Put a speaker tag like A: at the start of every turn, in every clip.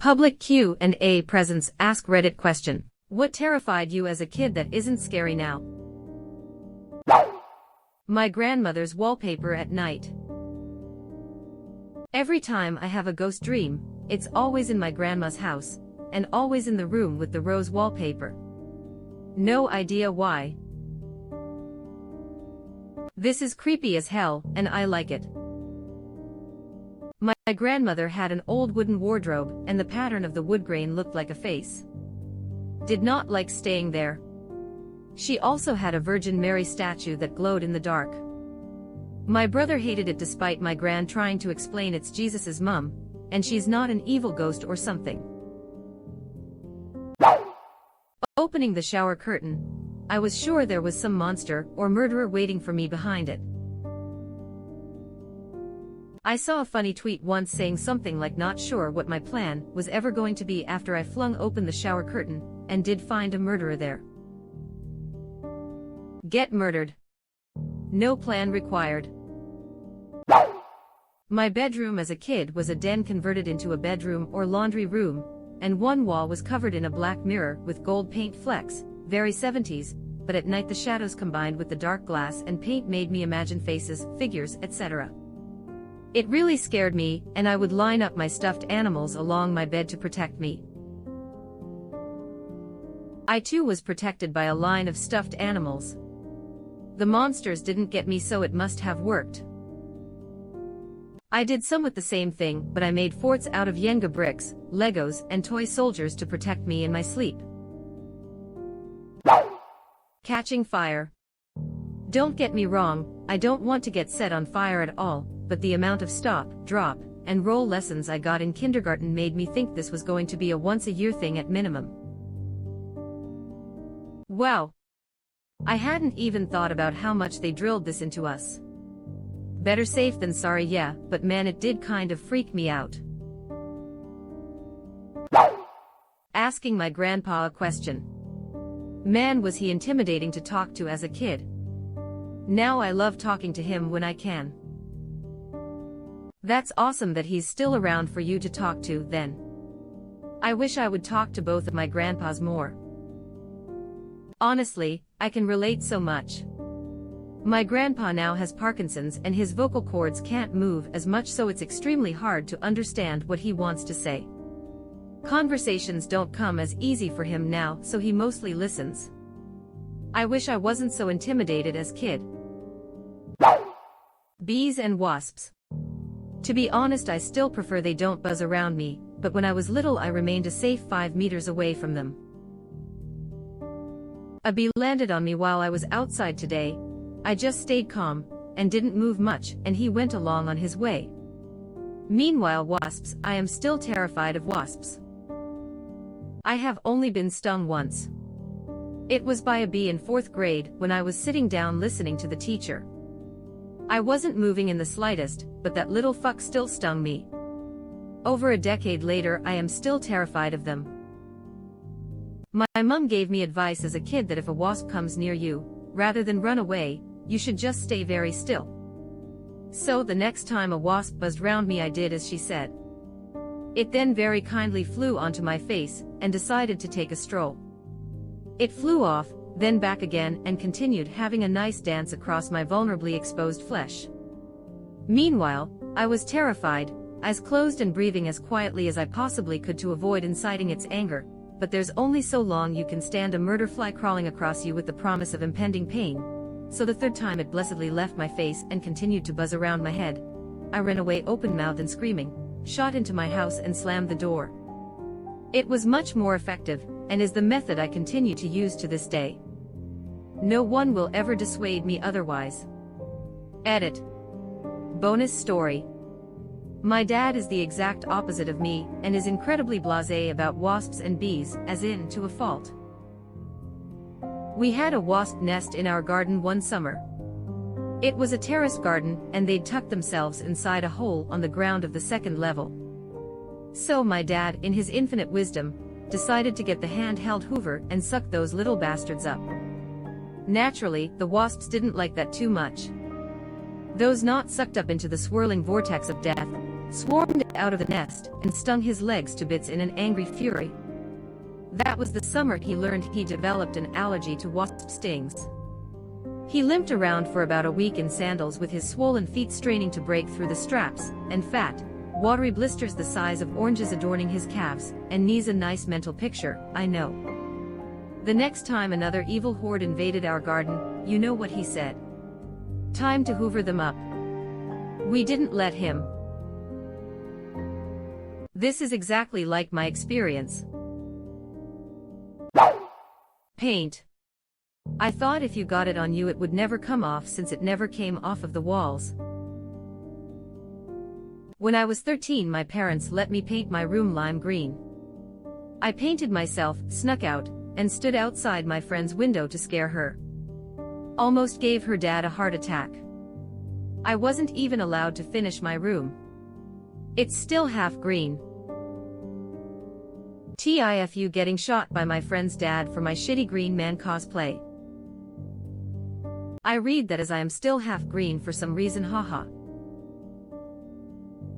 A: Public Q&A presents Ask Reddit question. What terrified you as a kid that isn't scary now? My grandmother's wallpaper at night. Every time I have a ghost dream, it's always in my grandma's house, and always in the room with the rose wallpaper. No idea why. This is creepy as hell, and I like it. My grandmother had an old wooden wardrobe, and the pattern of the wood grain looked like a face. Did not like staying there. She also had a Virgin Mary statue that glowed in the dark. My brother hated it despite my gran trying to explain it's Jesus's mum, and she's not an evil ghost or something. Opening the shower curtain, I was sure there was some monster or murderer waiting for me behind it. I saw a funny tweet once saying something like not sure what my plan was ever going to be after I flung open the shower curtain, and did find a murderer there. Get murdered. No plan required. My bedroom as a kid was a den converted into a bedroom or laundry room, and one wall was covered in a black mirror with gold paint flecks, very 70s, but at night the shadows combined with the dark glass and paint made me imagine faces, figures, etc. It really scared me, and I would line up my stuffed animals along my bed to protect me. I too was protected by a line of stuffed animals. The monsters didn't get me, so it must have worked. I did some with the same thing, but I made forts out of Jenga bricks, Legos, and toy soldiers to protect me in my sleep. Catching fire. Don't get me wrong, I don't want to get set on fire at all, but the amount of stop, drop, and roll lessons I got in kindergarten made me think this was going to be a once-a-year thing at minimum. Wow! I hadn't even thought about how much they drilled this into us. Better safe than sorry, yeah, but man, it did kind of freak me out. Asking my grandpa a question. Man, was he intimidating to talk to as a kid. Now I love talking to him when I can. That's awesome that he's still around for you to talk to, then. I wish I would talk to both of my grandpas more. Honestly, I can relate so much. My grandpa now has Parkinson's and his vocal cords can't move as much, so it's extremely hard to understand what he wants to say. Conversations don't come as easy for him now, so he mostly listens. I wish I wasn't so intimidated as kid. Bees and wasps. To be honest, I still prefer they don't buzz around me, but when I was little I remained a safe 5 meters away from them. A bee landed on me while I was outside today. I just stayed calm, and didn't move much, and he went along on his way. Meanwhile, wasps, I am still terrified of wasps. I have only been stung once. It was by a bee in 4th grade when I was sitting down listening to the teacher. I wasn't moving in the slightest, but that little fuck still stung me. Over a decade later, I am still terrified of them. My mum gave me advice as a kid that if a wasp comes near you, rather than run away, you should just stay very still. So the next time a wasp buzzed round me, I did as she said. It then very kindly flew onto my face, and decided to take a stroll. It flew off, then back again, and continued having a nice dance across my vulnerably exposed flesh. Meanwhile, I was terrified, eyes closed and breathing as quietly as I possibly could to avoid inciting its anger, but there's only so long you can stand a murder fly crawling across you with the promise of impending pain, so the 3rd time it blessedly left my face and continued to buzz around my head, I ran away open-mouthed and screaming, shot into my house and slammed the door. It was much more effective, and is the method I continue to use to this day. No one will ever dissuade me otherwise. Edit. Bonus story. My dad is the exact opposite of me, and is incredibly blasé about wasps and bees, as in to a fault. We had a wasp nest in our garden one summer. It was a terraced garden, and they'd tucked themselves inside a hole on the ground of the 2nd level. So my dad, in his infinite wisdom, decided to get the handheld hoover and suck those little bastards up. Naturally, the wasps didn't like that too much. Those not sucked up into the swirling vortex of death, swarmed out of the nest, and stung his legs to bits in an angry fury. That was the summer he learned he developed an allergy to wasp stings. He limped around for about a week in sandals with his swollen feet straining to break through the straps, and fat, watery blisters the size of oranges adorning his calves and knees. A nice mental picture, I know. The next time another evil horde invaded our garden, you know what he said. Time to hoover them up. We didn't let him. This is exactly like my experience. Paint. I thought if you got it on you it would never come off since it never came off of the walls. When I was 13 my parents let me paint my room lime green. I painted myself, snuck out, and stood outside my friend's window to scare her. Almost gave her dad a heart attack. I wasn't even allowed to finish my room. It's still half green. TIFU getting shot by my friend's dad for my shitty green man cosplay. I read that as I am still half green for some reason, haha.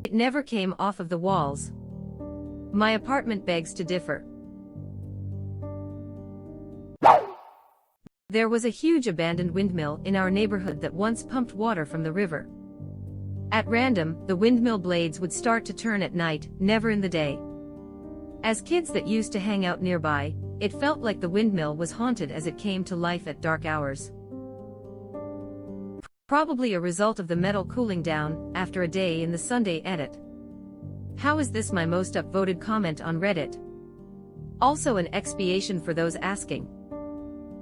A: It never came off of the walls. My apartment begs to differ. There was a huge abandoned windmill in our neighborhood that once pumped water from the river. At random, the windmill blades would start to turn at night, never in the day. As kids that used to hang out nearby, it felt like the windmill was haunted as it came to life at dark hours. Probably a result of the metal cooling down after a day in the Sunday edit. How is this my most upvoted comment on Reddit? Also an expiation for those asking.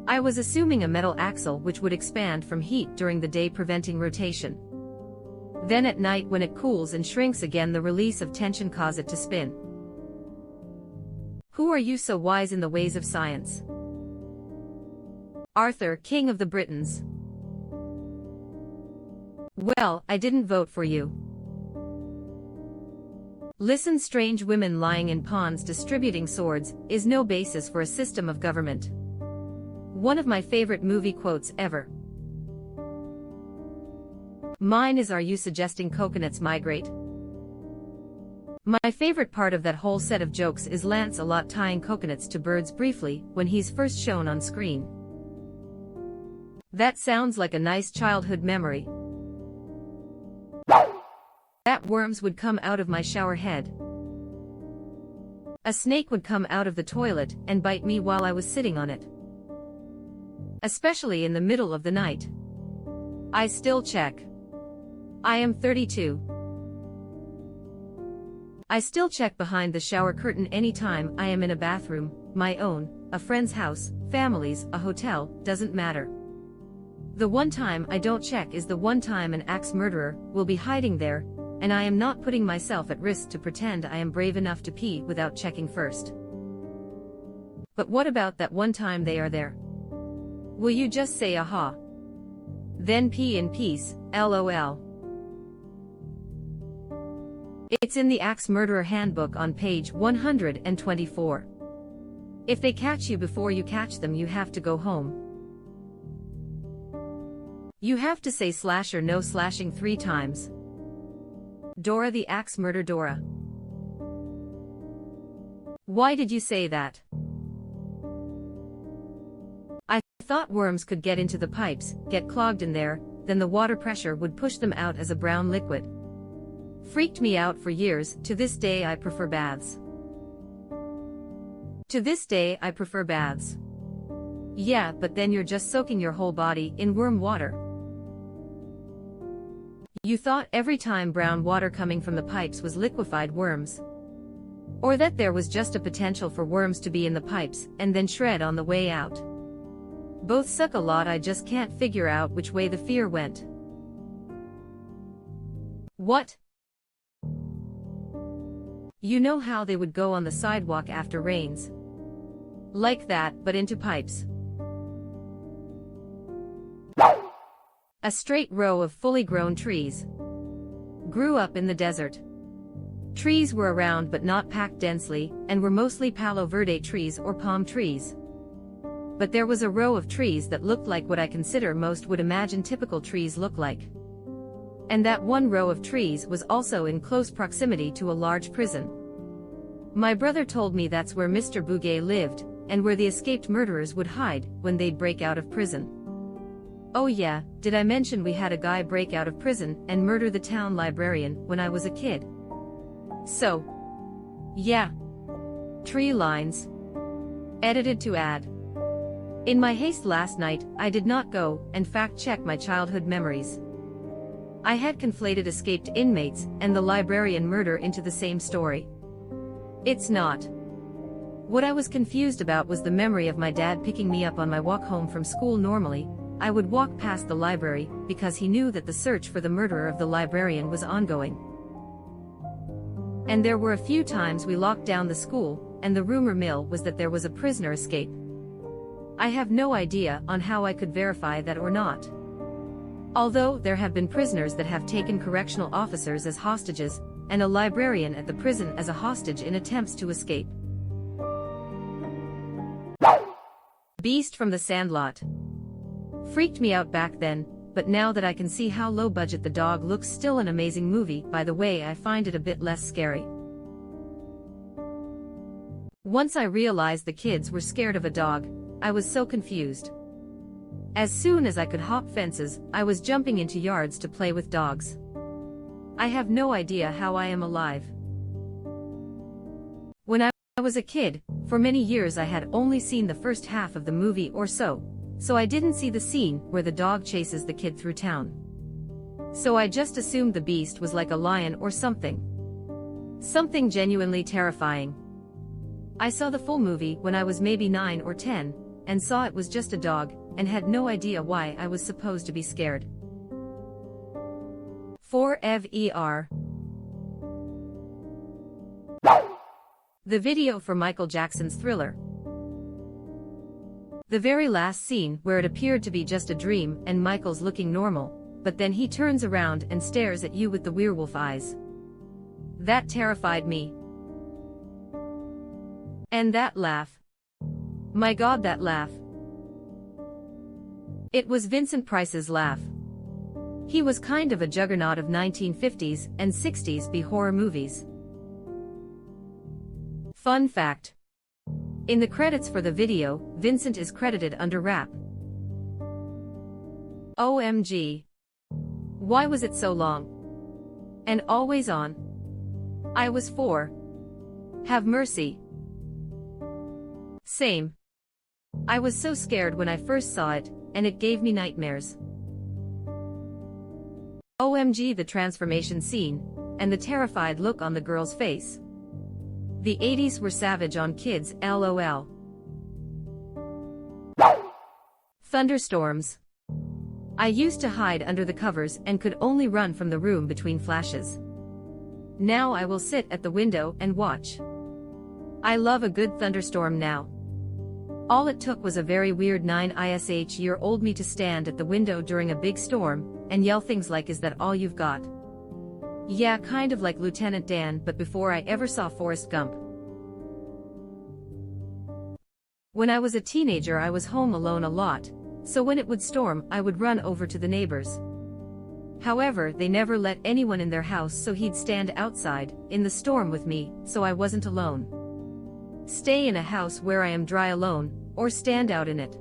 A: I was assuming a metal axle which would expand from heat during the day preventing rotation. Then at night when it cools and shrinks again the release of tension cause it to spin. Who are you so wise in the ways of science? Arthur, King of the Britons. Well, I didn't vote for you. Listen, strange women lying in ponds distributing swords is no basis for a system of government. One of my favorite movie quotes ever. Mine is, are you suggesting coconuts migrate? My favorite part of that whole set of jokes is Lancelot tying coconuts to birds briefly when he's first shown on screen. That sounds like a nice childhood memory. That worms would come out of my shower head. A snake would come out of the toilet and bite me while I was sitting on it. Especially in the middle of the night. I still check. I am 32. I still check behind the shower curtain anytime I am in a bathroom, my own, a friend's house, family's, a hotel, doesn't matter. The one time I don't check is the one time an axe murderer will be hiding there, and I am not putting myself at risk to pretend I am brave enough to pee without checking first. But what about that one time they are there? Will you just say aha? Then pee in peace, LOL. It's in the Axe Murderer Handbook on page 124. If they catch you before you catch them, you have to go home. You have to say slasher no slashing 3 times. Dora the Axe Murder Dora. Why did you say that? I thought worms could get into the pipes, get clogged in there, then the water pressure would push them out as a brown liquid. Freaked me out for years. To this day I prefer baths. To this day I prefer baths. Yeah, but then you're just soaking your whole body in worm water. You thought every time brown water coming from the pipes was liquefied worms. Or that there was just a potential for worms to be in the pipes and then shred on the way out. Both suck a lot. I just can't figure out which way the fear went. What? You know how they would go on the sidewalk after rains? Like that, but into pipes. A straight row of fully grown trees. Grew up in the desert. Trees were around but not packed densely, and were mostly Palo Verde trees or palm trees. But there was a row of trees that looked like what I consider most would imagine typical trees look like. And that one row of trees was also in close proximity to a large prison. My brother told me that's where Mr. Bouguet lived, and where the escaped murderers would hide when they'd break out of prison. Oh yeah, did I mention we had a guy break out of prison and murder the town librarian when I was a kid? So, yeah. Tree lines. Edited to add. In my haste last night, I did not go and fact-check my childhood memories. I had conflated escaped inmates and the librarian murder into the same story. It's not. What I was confused about was the memory of my dad picking me up on my walk home from school. Normally, I would walk past the library because he knew that the search for the murderer of the librarian was ongoing. And there were a few times we locked down the school, and the rumor mill was that there was a prisoner escape. I have no idea on how I could verify that or not. Although there have been prisoners that have taken correctional officers as hostages, and a librarian at the prison as a hostage in attempts to escape. Beast from the Sandlot. Freaked me out back then, but now that I can see how low budget the dog looks, still an amazing movie. By the way, I find it a bit less scary. Once I realized the kids were scared of a dog, I was so confused. As soon as I could hop fences, I was jumping into yards to play with dogs. I have no idea how I am alive. When I was a kid, for many years I had only seen the first half of the movie or so I didn't see the scene where the dog chases the kid through town. So I just assumed the beast was like a lion or something. Something genuinely terrifying. I saw the full movie when I was maybe 9 or 10, and saw it was just a dog, and had no idea why I was supposed to be scared. Forever. The video for Michael Jackson's Thriller. The very last scene where it appeared to be just a dream and Michael's looking normal, but then he turns around and stares at you with the werewolf eyes. That terrified me. And that laugh. My God, that laugh. It was Vincent Price's laugh. He was kind of a juggernaut of 1950s and 60s B-horror movies. Fun fact. In the credits for the video, Vincent is credited under rap. OMG. Why was it so long? And always on. I was 4. Have mercy. Same. I was so scared when I first saw it, and it gave me nightmares. OMG, the transformation scene, and the terrified look on the girl's face. The 80s were savage on kids, LOL. Thunderstorms. I used to hide under the covers and could only run from the room between flashes. Now I will sit at the window and watch. I love a good thunderstorm now. All it took was a very weird 9-ish-year-old me to stand at the window during a big storm and yell things like, "Is that all you've got?" Yeah, kind of like Lieutenant Dan, but before I ever saw Forrest Gump. When I was a teenager, I was home alone a lot, so when it would storm, I would run over to the neighbors. However, they never let anyone in their house, so he'd stand outside in the storm with me, so I wasn't alone. Stay in a house where I am dry alone, or stand out in it.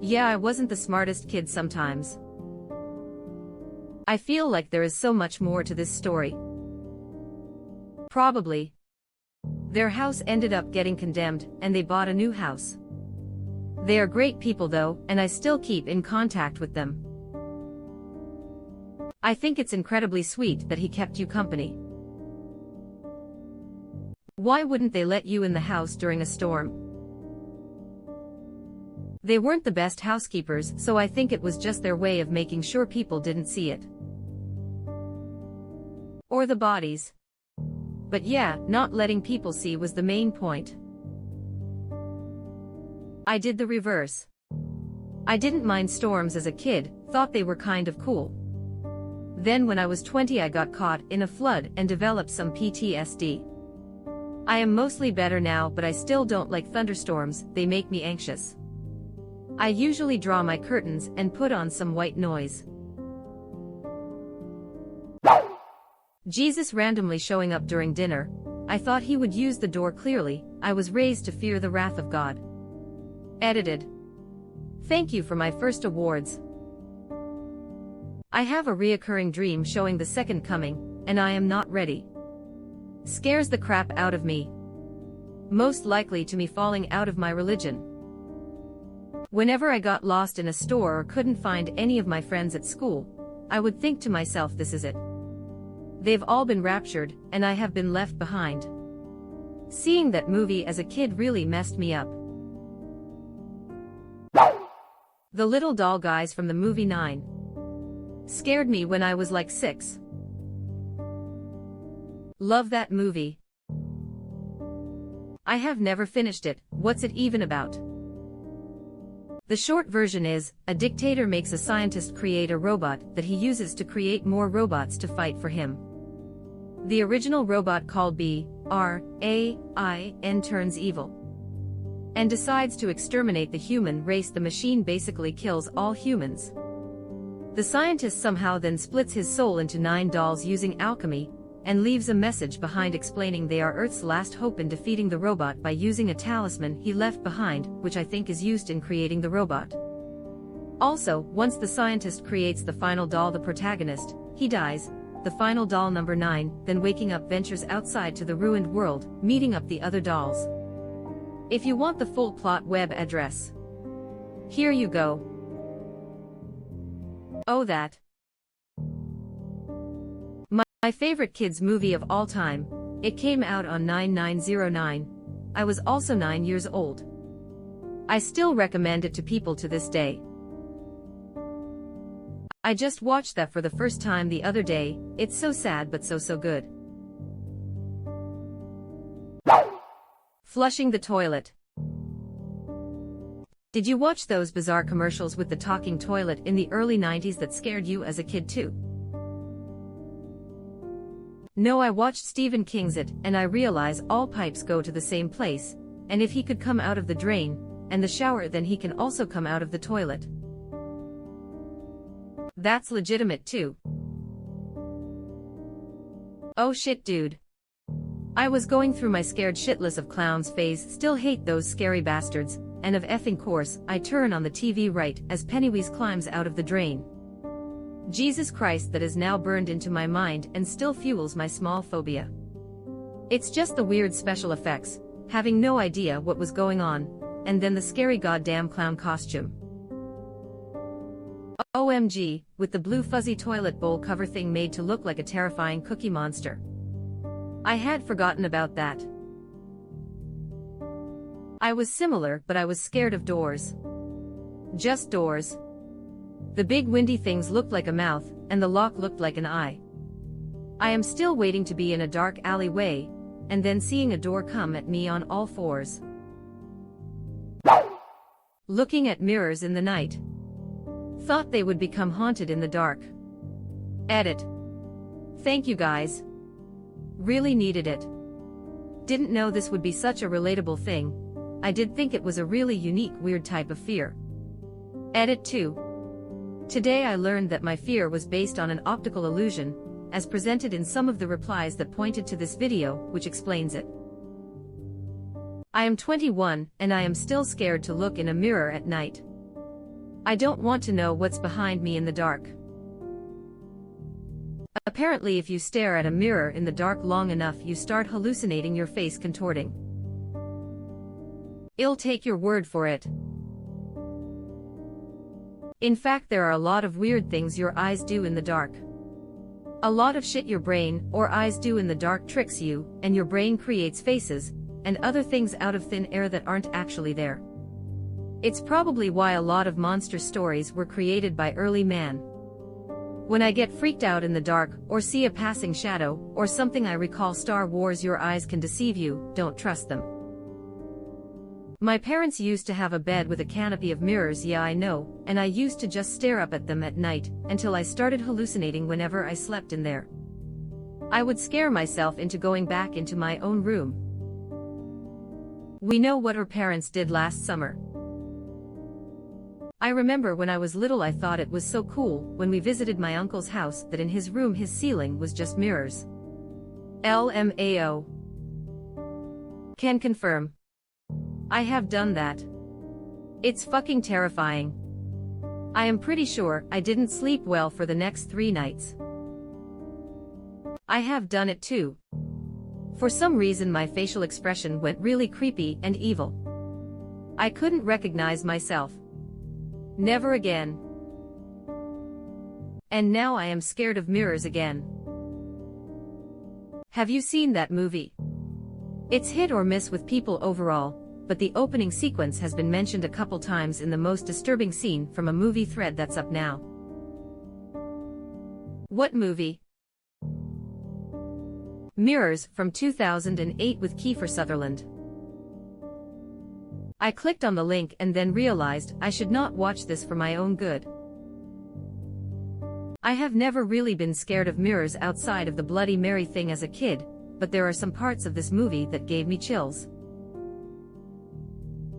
A: Yeah, I wasn't the smartest kid sometimes. I feel like there is so much more to this story. Probably. Their house ended up getting condemned, and they bought a new house. They are great people though, and I still keep in contact with them. I think it's incredibly sweet that he kept you company. Why wouldn't they let you in the house during a storm? They weren't the best housekeepers, so I think it was just their way of making sure people didn't see it. Or the bodies. But yeah, not letting people see was the main point. I did the reverse. I didn't mind storms as a kid, thought they were kind of cool. Then when I was 20 I got caught in a flood and developed some PTSD. I am mostly better now, but I still don't like thunderstorms, they make me anxious. I usually draw my curtains and put on some white noise. Jesus randomly showing up during dinner. I thought he would use the door clearly. I was raised to fear the wrath of God. Edited. Thank you for my first awards. I have a reoccurring dream showing the second coming, and I am not ready. Scares the crap out of me. Most likely to me falling out of my religion. Whenever I got lost in a store or couldn't find any of my friends at school, I would think to myself, this is it. They've all been raptured, and I have been left behind. Seeing that movie as a kid really messed me up. The little doll guys from the movie 9. Scared me when I was like 6. Love that movie. I have never finished it. What's it even about? The short version is, a dictator makes a scientist create a robot that he uses to create more robots to fight for him. The original robot called B-R-A-I-N turns evil and decides to exterminate the human race. The machine basically kills all humans. The scientist somehow then splits his soul into 9 dolls using alchemy, and leaves a message behind explaining they are Earth's last hope in defeating the robot by using a talisman he left behind, which I think is used in creating the robot. Also, once the scientist creates the final doll, the protagonist, he dies, the final doll number 9, then waking up ventures outside to the ruined world, meeting up the other dolls. If you want the full plot web address, here you go. Oh, that. My favorite kids movie of all time. It came out on 9/9/09. I was also 9 years old. I still recommend it to people to this day. I just watched that for the first time the other day. It's so sad but so good. Flushing the toilet. Did you watch those bizarre commercials with the talking toilet in the early 90s that scared you as a kid too? No, I watched Stephen King's It, and I realize all pipes go to the same place, and if he could come out of the drain and the shower, then he can also come out of the toilet. That's legitimate too. Oh shit, dude. I was going through my scared shitless of clowns phase. Still hate those scary bastards, and of effing course, I turn on the TV right as Pennywise climbs out of the drain. Jesus Christ, that is now burned into my mind and still fuels my small phobia. It's just the weird special effects, having no idea what was going on, and then the scary goddamn clown costume. OMG, with the blue fuzzy toilet bowl cover thing made to look like a terrifying cookie monster. I had forgotten about that. I was similar, but I was scared of doors. Just doors. The big windy things looked like a mouth, and the lock looked like an eye. I am still waiting to be in a dark alleyway, and then seeing a door come at me on all fours. Looking at mirrors in the night. Thought they would become haunted in the dark. Edit. Thank you guys. Really needed it. Didn't know this would be such a relatable thing. I did think it was a really unique, weird type of fear. Edit 2. Today I learned that my fear was based on an optical illusion, as presented in some of the replies that pointed to this video, which explains it. I am 21, and I am still scared to look in a mirror at night. I don't want to know what's behind me in the dark. Apparently, if you stare at a mirror in the dark long enough, you start hallucinating, your face contorting. I'll take your word for it. In fact, there are a lot of weird things your eyes do in the dark. A lot of shit your brain or eyes do in the dark tricks you, and your brain creates faces and other things out of thin air that aren't actually there. It's probably why a lot of monster stories were created by early man. When I get freaked out in the dark, or see a passing shadow, or something, I recall Star Wars. Your eyes can deceive you, don't trust them. My parents used to have a bed with a canopy of mirrors, yeah I know, and I used to just stare up at them at night, until I started hallucinating whenever I slept in there. I would scare myself into going back into my own room. We know what our parents did last summer. I remember when I was little I thought it was so cool when we visited my uncle's house that in his room his ceiling was just mirrors. LMAO. Can confirm. I have done that. It's fucking terrifying. I am pretty sure I didn't sleep well for the next 3 nights. I have done it too. For some reason my facial expression went really creepy and evil. I couldn't recognize myself. Never again. And now I am scared of mirrors again. Have you seen that movie? It's hit or miss with people overall, but the opening sequence has been mentioned a couple times in the most disturbing scene from a movie thread that's up now. What movie? Mirrors, from 2008 with Kiefer Sutherland. I clicked on the link and then realized I should not watch this for my own good. I have never really been scared of mirrors outside of the Bloody Mary thing as a kid, but there are some parts of this movie that gave me chills.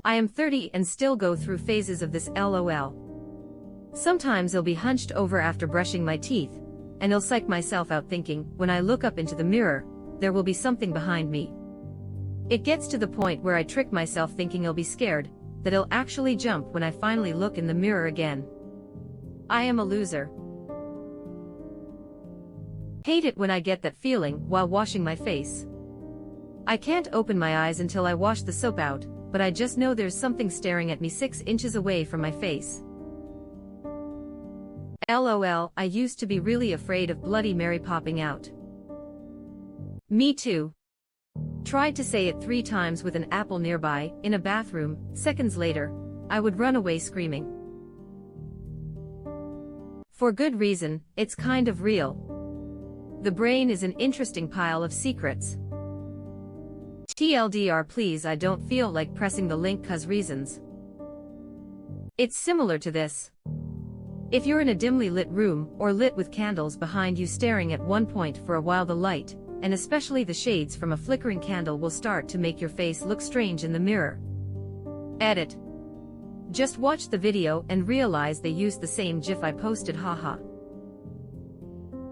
A: I am 30 and still go through phases of this LOL. Sometimes I'll be hunched over after brushing my teeth, and I'll psych myself out thinking, when I look up into the mirror, there will be something behind me. It gets to the point where I trick myself thinking I'll be scared, that I'll actually jump when I finally look in the mirror again. I am a loser. Hate it when I get that feeling while washing my face. I can't open my eyes until I wash the soap out, but I just know there's something staring at me 6 inches away from my face. LOL, I used to be really afraid of Bloody Mary popping out. Me too. Tried to say it 3 times with an apple nearby, in a bathroom. Seconds later, I would run away screaming. For good reason, it's kind of real. The brain is an interesting pile of secrets. TLDR, please, I don't feel like pressing the link 'cause reasons. It's similar to this. If you're in a dimly lit room, or lit with candles behind you staring at one point for a while, the light, and especially the shades from a flickering candle, will start to make your face look strange in the mirror. Edit. Just watch the video and realize they used the same GIF I posted, haha.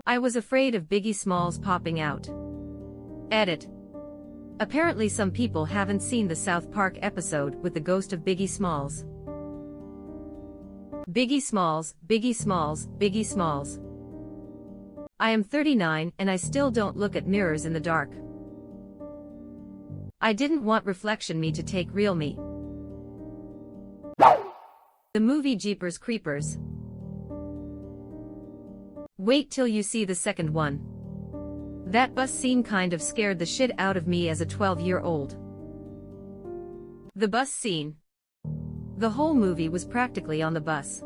A: I was afraid of Biggie Smalls popping out. Edit. Apparently some people haven't seen the South Park episode with the ghost of Biggie Smalls. Biggie Smalls, Biggie Smalls, Biggie Smalls. I am 39 and I still don't look at mirrors in the dark. I didn't want reflection me to take real me. The movie Jeepers Creepers. Wait till you see the second one. That bus scene kind of scared the shit out of me as a 12-year-old. The bus scene. The whole movie was practically on the bus.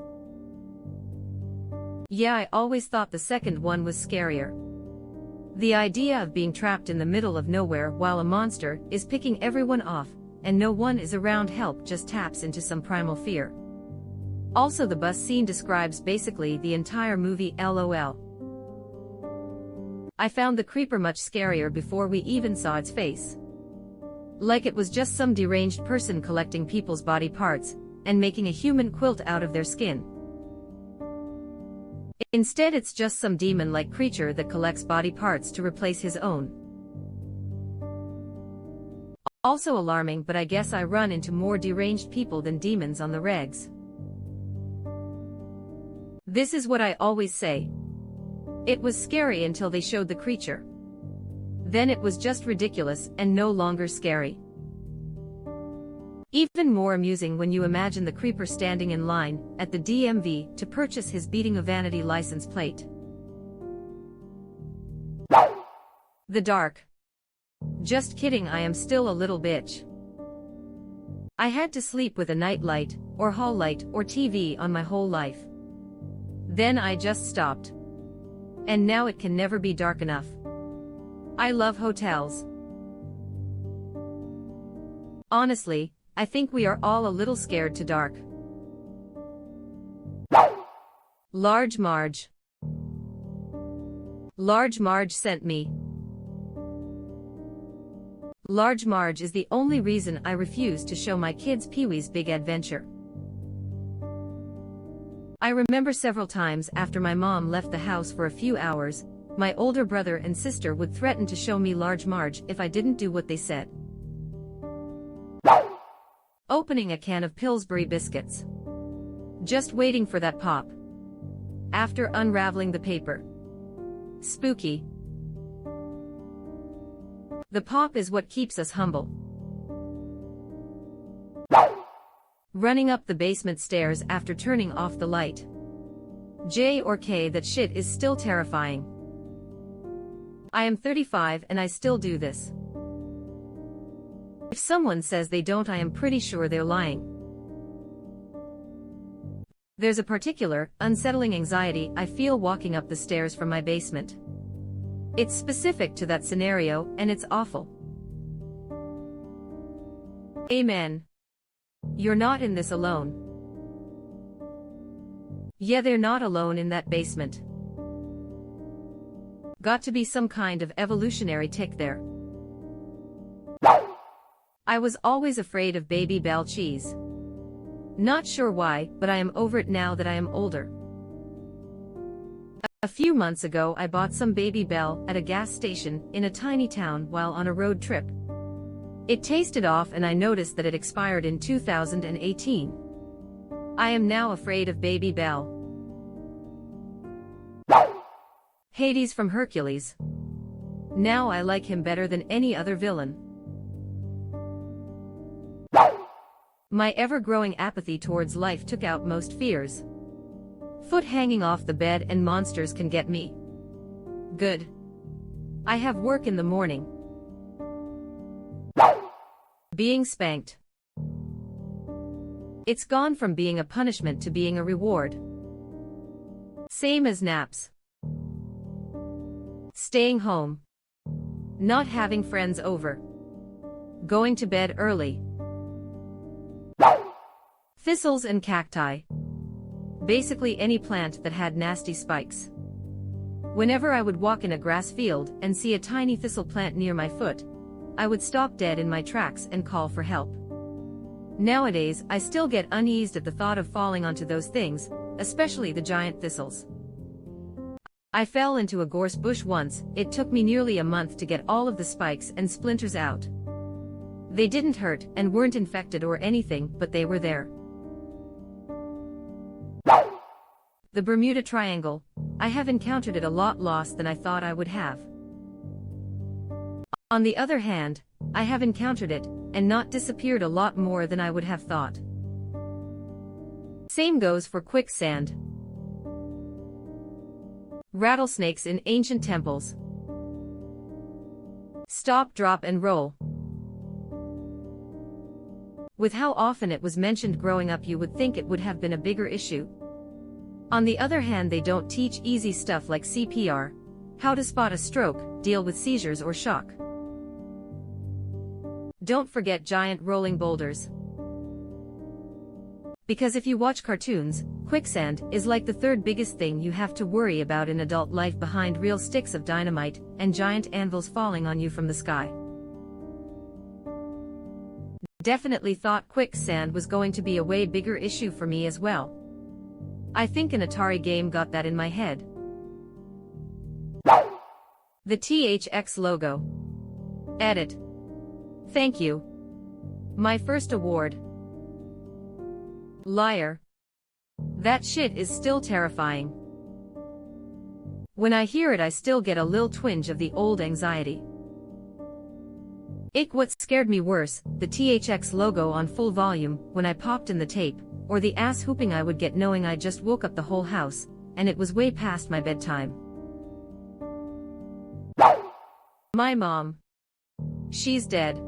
A: Yeah, I always thought the second one was scarier. The idea of being trapped in the middle of nowhere while a monster is picking everyone off, and no one is around help, just taps into some primal fear. Also, the bus scene describes basically the entire movie, LOL. I found the creeper much scarier before we even saw its face. Like it was just some deranged person collecting people's body parts, and making a human quilt out of their skin. Instead, it's just some demon-like creature that collects body parts to replace his own. Also alarming, but I guess I run into more deranged people than demons on the regs. This is what I always say. It was scary until they showed the creature. Then it was just ridiculous and no longer scary. Even more amusing when you imagine the creeper standing in line at the DMV to purchase his beating of vanity license plate. The dark. Just kidding, I am still a little bitch. I had to sleep with a night light, or hall light, or TV on my whole life. Then I just stopped. And now it can never be dark enough. I love hotels. Honestly, I think we are all a little scared to dark. Large Marge. Large Marge sent me. Large Marge is the only reason I refuse to show my kids Pee-wee's Big Adventure. I remember several times after my mom left the house for a few hours, My older brother and sister would threaten to show me large Marge if I didn't do what they said. Opening a can of Pillsbury biscuits. Just waiting for that pop. After unraveling the paper. Spooky. The pop is what keeps us humble. Running up the basement stairs after turning off the light. J or K, that shit is still terrifying. I am 35 and I still do this. If someone says they don't, I am pretty sure they're lying. There's a particular, unsettling anxiety I feel walking up the stairs from my basement. It's specific to that scenario, and it's awful. Amen. You're not in this alone. Yeah, they're not alone in that basement. Got to be some kind of evolutionary tick there. I was always afraid of Baby Bell cheese. Not sure why, but I am over it now that I am older. A few months ago I bought some Baby Bell at a gas station in a tiny town while on a road trip. It tasted off and I noticed that it expired in 2018. I am now afraid of Baby Bell. Hades from Hercules. Now I like him better than any other villain. My ever-growing apathy towards life took out most fears. Foot hanging off the bed and monsters can get me. Good. I have work in the morning. Being spanked. It's gone from being a punishment to being a reward. Same as naps. Staying home. Not having friends over. Going to bed early. Thistles and cacti. Basically any plant that had nasty spikes. Whenever I would walk in a grass field and see a tiny thistle plant near my foot, I would stop dead in my tracks and call for help. Nowadays, I still get uneased at the thought of falling onto those things, especially the giant thistles. I fell into a gorse bush once. It took me nearly a month to get all of the spikes and splinters out. They didn't hurt and weren't infected or anything, but they were there. The Bermuda Triangle. I have encountered it a lot less than I thought I would have. On the other hand, I have encountered it, and not disappeared a lot more than I would have thought. Same goes for quicksand. Rattlesnakes in ancient temples. Stop, drop, and roll. With how often it was mentioned growing up, you would think it would have been a bigger issue. On the other hand, they don't teach easy stuff like CPR, how to spot a stroke, deal with seizures or shock. Don't forget giant rolling boulders. Because if you watch cartoons, quicksand is like the third biggest thing you have to worry about in adult life behind real sticks of dynamite and giant anvils falling on you from the sky. Definitely thought quicksand was going to be a way bigger issue for me as well. I think an Atari game got that in my head. The THX logo. Edit. Thank you. My first award. Liar. That shit is still terrifying. When I hear it, I still get a little twinge of the old anxiety. What scared me worse, the THX logo on full volume when I popped in the tape, or the ass whooping I would get knowing I just woke up the whole house, and it was way past my bedtime. My mom. She's dead.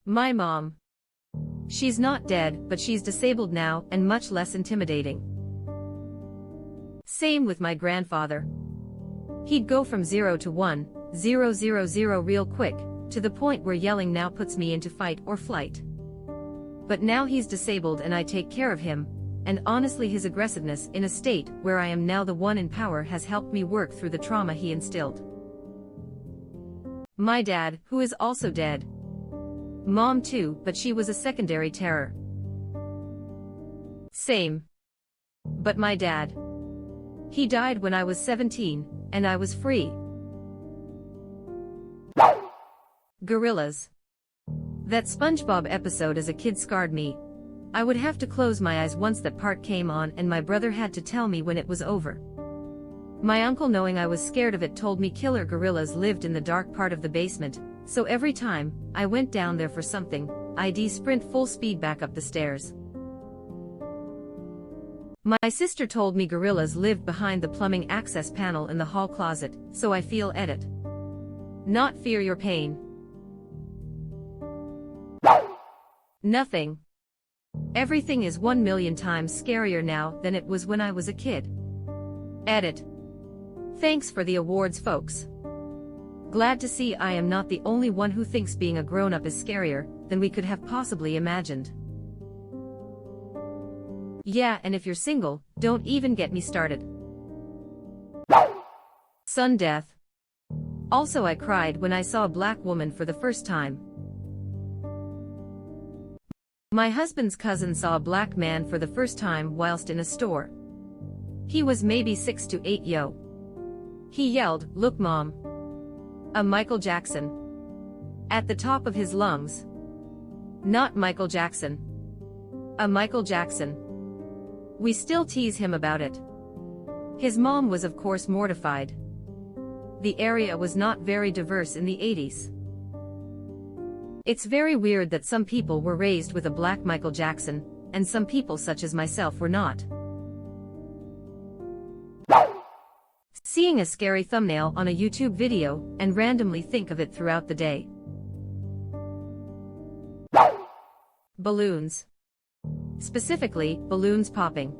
A: My mom. She's not dead, but she's disabled now and much less intimidating. Same with my grandfather. He'd go from 0 to 1, 0, 0, 0 real quick, to the point where yelling now puts me into fight or flight. But now he's disabled and I take care of him, and honestly his aggressiveness in a state where I am now the one in power has helped me work through the trauma he instilled. My dad, who is also dead. Mom too, but she was a secondary terror. Same. But my dad. He died when I was 17, and I was free. Gorillas. That SpongeBob episode as a kid scarred me. I would have to close my eyes once that part came on, and my brother had to tell me when it was over. My uncle, knowing I was scared of it, told me killer gorillas lived in the dark part of the basement, so every time I went down there for something, I'd sprint full speed back up the stairs. My sister told me gorillas lived behind the plumbing access panel in the hall closet, so I feel edit. Not fear your pain. Nothing. Everything is 1,000,000 times scarier now than it was when I was a kid. Edit. Thanks for the awards, folks. Glad to see I am not the only one who thinks being a grown-up is scarier than we could have possibly imagined. Yeah, and if you're single, don't even get me started. Sun death. Also, I cried when I saw a black woman for the first time. My husband's cousin saw a black man for the first time whilst in a store. He was maybe 6 to 8 yo. He yelled, "Look, Mom. A Michael Jackson." At the top of his lungs. Not Michael Jackson. A Michael Jackson. We still tease him about it. His mom was of course mortified. The area was not very diverse in the 80s. It's very weird that some people were raised with a black Michael Jackson, and some people such as myself were not. Seeing a scary thumbnail on a YouTube video and randomly think of it throughout the day. Balloons. Specifically, balloons popping.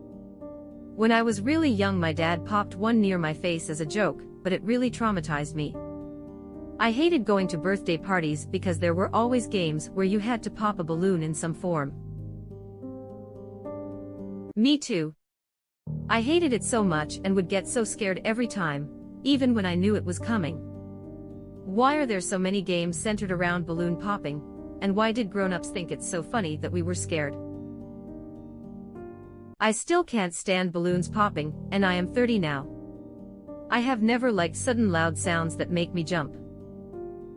A: When I was really young, my dad popped one near my face as a joke, but it really traumatized me. I hated going to birthday parties because there were always games where you had to pop a balloon in some form. Me too. I hated it so much and would get so scared every time, even when I knew it was coming. Why are there so many games centered around balloon popping, and why did grown-ups think it's so funny that we were scared? I still can't stand balloons popping, and I am 30 now. I have never liked sudden loud sounds that make me jump.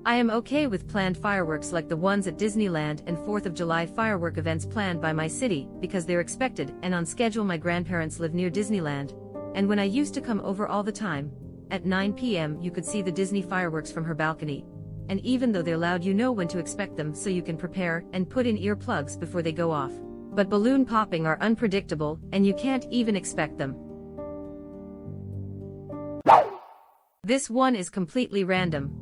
A: I am okay with planned fireworks like the ones at Disneyland and 4th of July firework events planned by my city because they're expected and on schedule. My grandparents live near Disneyland, and when I used to come over all the time, at 9 p.m. you could see the Disney fireworks from her balcony, and even though they're loud, you know when to expect them so you can prepare and put in earplugs before they go off. But balloon popping are unpredictable and you can't even expect them. This one is completely random.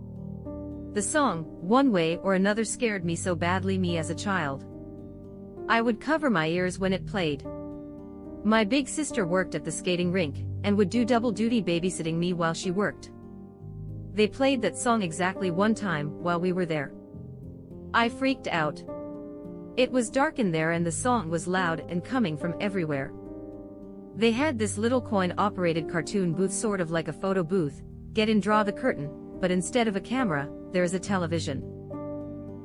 A: The song, One Way or Another, scared me so badly me as a child. I would cover my ears when it played. My big sister worked at the skating rink, and would do double duty babysitting me while she worked. They played that song exactly one time while we were there. I freaked out. It was dark in there and the song was loud and coming from everywhere. They had this little coin-operated cartoon booth, sort of like a photo booth, get in, draw the curtain, but instead of a camera, there's a television.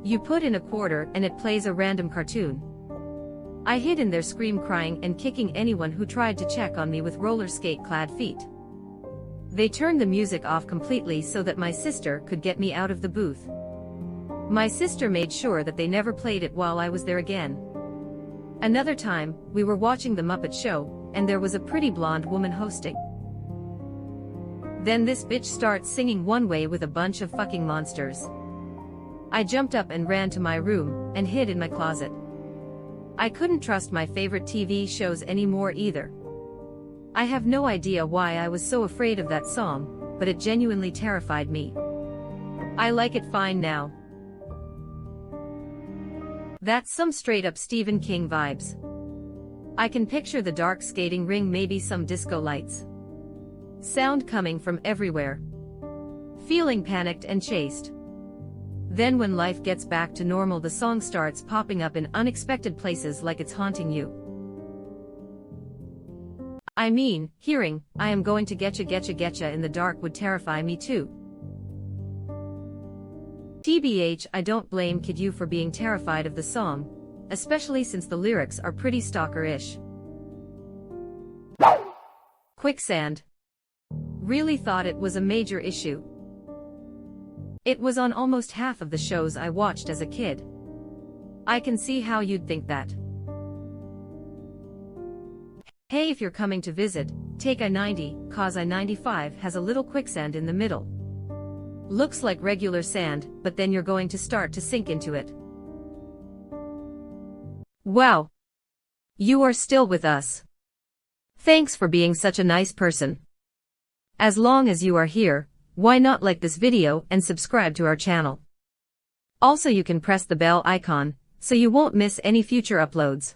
A: You put in a quarter and it plays a random cartoon. I hid in there, scream, crying and kicking anyone who tried to check on me with roller skate-clad feet. They turned the music off completely so that my sister could get me out of the booth. My sister made sure that they never played it while I was there again. Another time, we were watching The Muppet Show, and there was a pretty blonde woman hosting. Then this bitch starts singing One Way with a bunch of fucking monsters. I jumped up and ran to my room and hid in my closet. I couldn't trust my favorite TV shows anymore either. I have no idea why I was so afraid of that song, but it genuinely terrified me. I like it fine now. That's some straight-up Stephen King vibes. I can picture the dark skating ring, maybe some disco lights. Sound coming from everywhere. Feeling panicked and chased. Then when life gets back to normal, the song starts popping up in unexpected places like it's haunting you. I mean, hearing, "I am going to getcha in the dark" would terrify me too. TBH, I don't blame Kid U for being terrified of the song, especially since the lyrics are pretty stalker-ish. Quicksand. really thought it was a major issue. It was on almost half of the shows I watched as a kid. I can see how you'd think that. Hey, if you're coming to visit, take I-90, cause I-95 has a little quicksand in the middle. Looks like regular sand, but then you're going to start to sink into it. Wow! You are still with us. Thanks for being such a nice person. As long as you are here, why not like this video and subscribe to our channel? Also, you can press the bell icon, so you won't miss any future uploads.